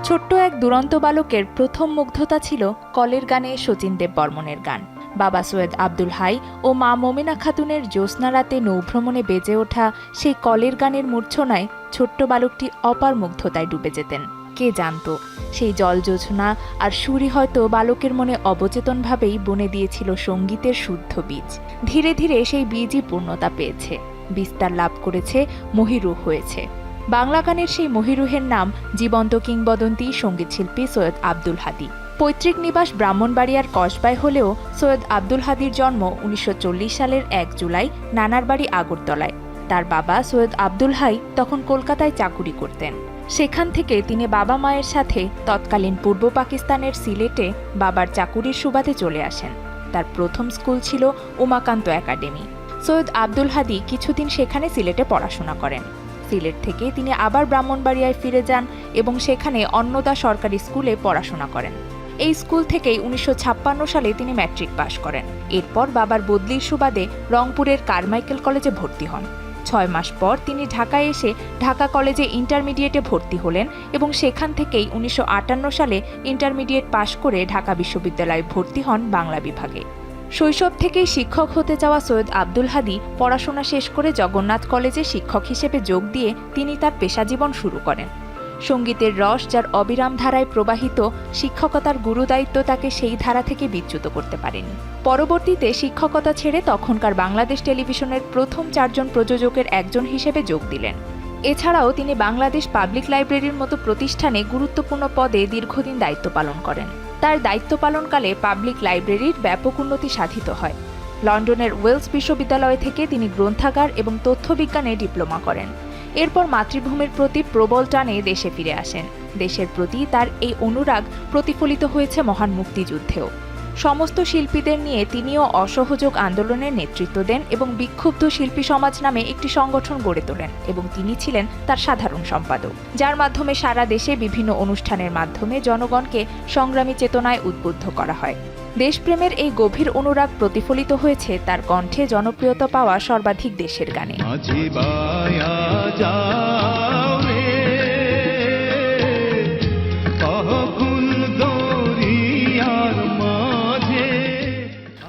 ছোট্ট এক দুরন্ত বালকের প্রথম মুগ্ধতা ছিল কলের গানে শচীন দেববর্মনের গান। বাবা সৈয়দ আব্দুল হাই ও মা মোমেনা খাতুনের জ্যোৎস্না রাতে নৌভ্রমণে বেজে ওঠা সেই কলের গানের মূর্ছনায় ছোট্ট বালকটি অপার মুগ্ধতায় ডুবে যেতেন। কে জানত সেই জলজোছনা আর সুরই হয়তো বালকের মনে অবচেতনভাবেই বনে দিয়েছিল সঙ্গীতের শুদ্ধ বীজ। ধীরে ধীরে সেই বীজই পূর্ণতা পেয়েছে, বিস্তার লাভ করেছে, মহিরুহ হয়েছে। বাংলা গানের সেই মহিরুহের নাম জীবন্ত কিংবদন্তি সঙ্গীতশিল্পী সৈয়দ আব্দুল হাদী। পৈতৃক নিবাস ব্রাহ্মণবাড়িয়ার কসবায় হলেও সৈয়দ আব্দুল হাদীর জন্ম ১৯৪০ সালের ১ জুলাই নানার বাড়ি আগরতলায়। তার বাবা সৈয়দ আব্দুল হাই তখন কলকাতায় চাকুরি করতেন। সেখান থেকে তিনি বাবা মায়ের সাথে তৎকালীন পূর্ব পাকিস্তানের সিলেটে বাবার চাকুরির সুবাদে চলে আসেন। তার প্রথম স্কুল ছিল উমাকান্ত একাডেমি। সৈয়দ আব্দুল হাদী কিছুদিন সেখানে সিলেটে পড়াশোনা করেন। সিলেট থেকে তিনি আবার ব্রাহ্মণবাড়িয়ায় ফিরে যান এবং সেখানে অন্নদা সরকারি স্কুলে পড়াশোনা করেন। এই স্কুল থেকেই ১৯৫৬ সালে তিনি ম্যাট্রিক পাশ করেন। এরপর বাবার বদলির সুবাদে রংপুরের কারমাইকেল কলেজে ভর্তি হন। ৬ মাস পর তিনি ঢাকায় এসে ঢাকা কলেজে ইন্টারমিডিয়েটে ভর্তি হলেন এবং সেখান থেকেই ১৯৫৮ সালে ইন্টারমিডিয়েট পাশ করে ঢাকা বিশ্ববিদ্যালয়ে ভর্তি হন বাংলা বিভাগে। শৈশব থেকেই শিক্ষক হতে যাওয়া সৈয়দ আব্দুল হাদী পড়াশোনা শেষ করে জগন্নাথ কলেজে শিক্ষক হিসেবে যোগ দিয়ে তিনি তার পেশাজীবন শুরু করেন। সঙ্গীতের রস যার অবিরাম ধারায় প্রবাহিত, শিক্ষকতার গুরুদায়িত্ব তাকে সেই ধারা থেকে বিচ্যুত করতে পারেনি। পরবর্তীতে শিক্ষকতা ছেড়ে তখনকার বাংলাদেশ টেলিভিশনের প্রথম ৪ জন প্রযোজকের একজন হিসেবে যোগ দিলেন। এছাড়াও তিনি বাংলাদেশ পাবলিক লাইব্রেরির মতো প্রতিষ্ঠানে গুরুত্বপূর্ণ পদে দীর্ঘদিন দায়িত্ব পালন করেন। তার দায়িত্ব পালনকালে পাবলিক লাইব্রেরির ব্যাপক উন্নতি সাধিত হয়। লন্ডনের ওয়েলস বিশ্ববিদ্যালয় থেকে তিনি গ্রন্থাগার এবং তথ্যবিজ্ঞানে ডিপ্লোমা করেন। এরপর মাতৃভূমির প্রতি প্রবল টানে দেশে ফিরে আসেন। দেশের প্রতি তার এই অনুরাগ প্রতিফলিত হয়েছে মহান মুক্তিযুদ্ধেও। সমস্ত শিল্পীদের নিয়ে তিনিও অসহযোগ আন্দোলনের নেতৃত্ব দেন এবং বিক্ষুব্ধ শিল্পী সমাজ নামে একটি সংগঠন গড়ে তোলেন এবং তিনি ছিলেন তার সাধারণ সম্পাদক, যার মাধ্যমে সারা দেশে বিভিন্ন অনুষ্ঠানের মাধ্যমে জনগণকে সংগ্রামী চেতনায় উদ্বুদ্ধ করা হয়। দেশপ্রেমের এই গভীর অনুরাগ প্রতিফলিত হয়েছে তার কণ্ঠে জনপ্রিয়তা পাওয়া সর্বাধিক দেশের গানে।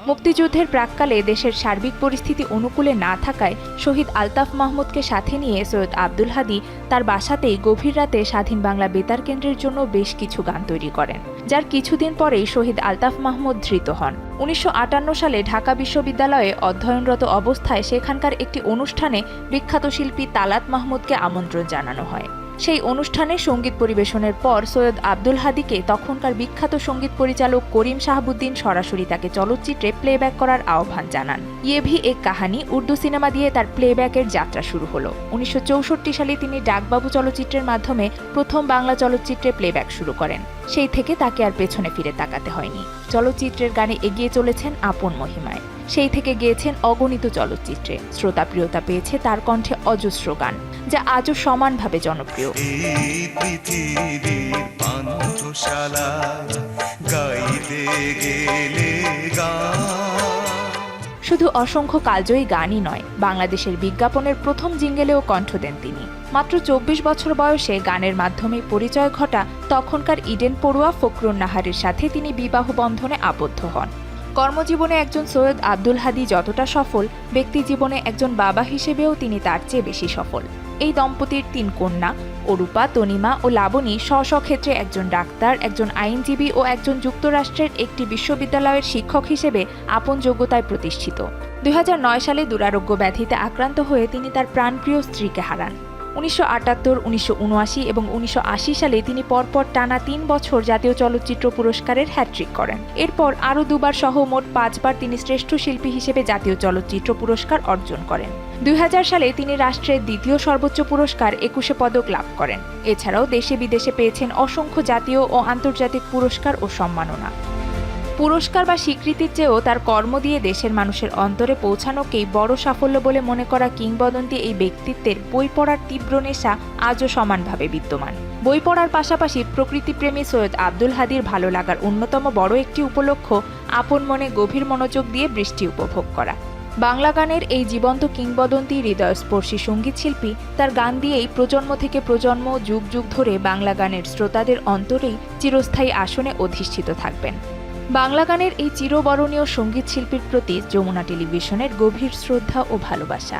মুক্তিযুদ্ধের প্রাক্কালে দেশের সার্বিক পরিস্থিতি অনুকূলে না থাকায় শহীদ আলতাফ মাহমুদকে সাথে নিয়ে সৈয়দ আব্দুল হাদী তার বাসাতেই গভীর রাতে স্বাধীন বাংলা বেতার কেন্দ্রের জন্য বেশ কিছু গান তৈরি করেন, যার কিছুদিন পরেই শহীদ আলতাফ মাহমুদ ধৃত হন। ১৯৫৮ সালে ঢাকা বিশ্ববিদ্যালয়ে অধ্যয়নরত অবস্থায় সেখানকার একটি অনুষ্ঠানে বিখ্যাত শিল্পী তালাত মাহমুদকে আমন্ত্রণ জানানো হয়। সেই অনুষ্ঠানে সঙ্গীত পরিবেশনের পর সৈয়দ আব্দুল হাদীকে তখনকার বিখ্যাত সঙ্গীত পরিচালক করিম শাহাবুদ্দিন সরাসরি তাকে চলচ্চিত্রে প্লেব্যাক করার আহ্বান জানান। ইয়ে ভি এক কাহানি উর্দু সিনেমা দিয়ে তার প্লেব্যাকের যাত্রা শুরু হলো। ১৯৬৪ সালে তিনি ডাকবাবু চলচ্চিত্রের মাধ্যমে প্রথম বাংলা চলচ্চিত্রে প্লেব্যাক শুরু করেন। সেই থেকে তাকে আর পেছনে ফিরে তাকাতে হয়নি। চলচ্চিত্রের গানে এগিয়ে চলেছেন আপন মহিমায়। সেই থেকে গেয়েছেন অগণিত চলচ্চিত্রে। শ্রোতাপ্রিয়তা পেয়েছে তার কণ্ঠে অজস্র গান, যা আজও সমানভাবে জনপ্রিয়। শুধু অসংখ্য কালজয়ী গানই নয়, বাংলাদেশের বিজ্ঞাপনের প্রথম জিঙ্গেলেও কণ্ঠ দেন তিনি। মাত্র ২৪ বছর বয়সে গানের মাধ্যমে পরিচয় ঘটা তখনকার ইডেন পড়ুয়া ফখরুন নাহারের সাথে তিনি বিবাহ বন্ধনে আবদ্ধ হন। কর্মজীবনে একজন সৈয়দ আব্দুল হাদী যতটা সফল, ব্যক্তিজীবনে একজন বাবা হিসেবেও তিনি তার চেয়ে বেশি সফল। এই দম্পতির ৩ কন্যা অরূপা, তনিমা ও লাবণী স্ব ক্ষেত্রে একজন ডাক্তার, একজন আইনজীবী ও একজন যুক্তরাষ্ট্রের একটি বিশ্ববিদ্যালয়ের শিক্ষক হিসেবে আপন যোগ্যতায় প্রতিষ্ঠিত। ২০০৯ সালে দুরারোগ্য ব্যাধিতে আক্রান্ত হয়ে তিনি তার প্রাণপ্রিয় স্ত্রীকে হারান। ১৯৭৮, ১৯৭৯ এবং ১৯৮০ সালে তিনি পরপর টানা ৩ বছর জাতীয় চলচ্চিত্র পুরস্কারের হ্যাট্রিক করেন। এরপর আরও ২বার সহ মোট ৫বার তিনি শ্রেষ্ঠ শিল্পী হিসেবে জাতীয় চলচ্চিত্র পুরস্কার অর্জন করেন। ২০০০ সালে তিনি রাষ্ট্রের দ্বিতীয় সর্বোচ্চ পুরস্কার ২১ পদক লাভ করেন। এছাড়াও দেশে বিদেশে পেয়েছেন অসংখ্য জাতীয় ও আন্তর্জাতিক পুরস্কার ও সম্মাননা। পুরস্কার বা স্বীকৃতির চেয়েও তার কর্ম দিয়ে দেশের মানুষের অন্তরে পৌঁছানোকেই বড় সাফল্য বলে মনে করা কিংবদন্তি এই ব্যক্তিত্বের বই পড়ার তীব্র নেশা আজও সমানভাবে বিদ্যমান। বই পড়ার পাশাপাশি প্রকৃতিপ্রেমী সৈয়দ আব্দুল হাদীর ভালো লাগার অন্যতম বড় একটি উপলক্ষ আপন মনে গভীর মনোযোগ দিয়ে বৃষ্টি উপভোগ করা। বাংলা গানের এই জীবন্ত কিংবদন্তি হৃদয়স্পর্শী সঙ্গীতশিল্পী তার গান দিয়েই প্রজন্ম থেকে প্রজন্ম যুগ যুগ ধরে বাংলা গানের শ্রোতাদের অন্তরেই চিরস্থায়ী আসনে অধিষ্ঠিত থাকবেন। বাংলা গানের এই চিরবরণীয় সঙ্গীতশিল্পীর প্রতি যমুনা টেলিভিশনের গভীর শ্রদ্ধা ও ভালোবাসা।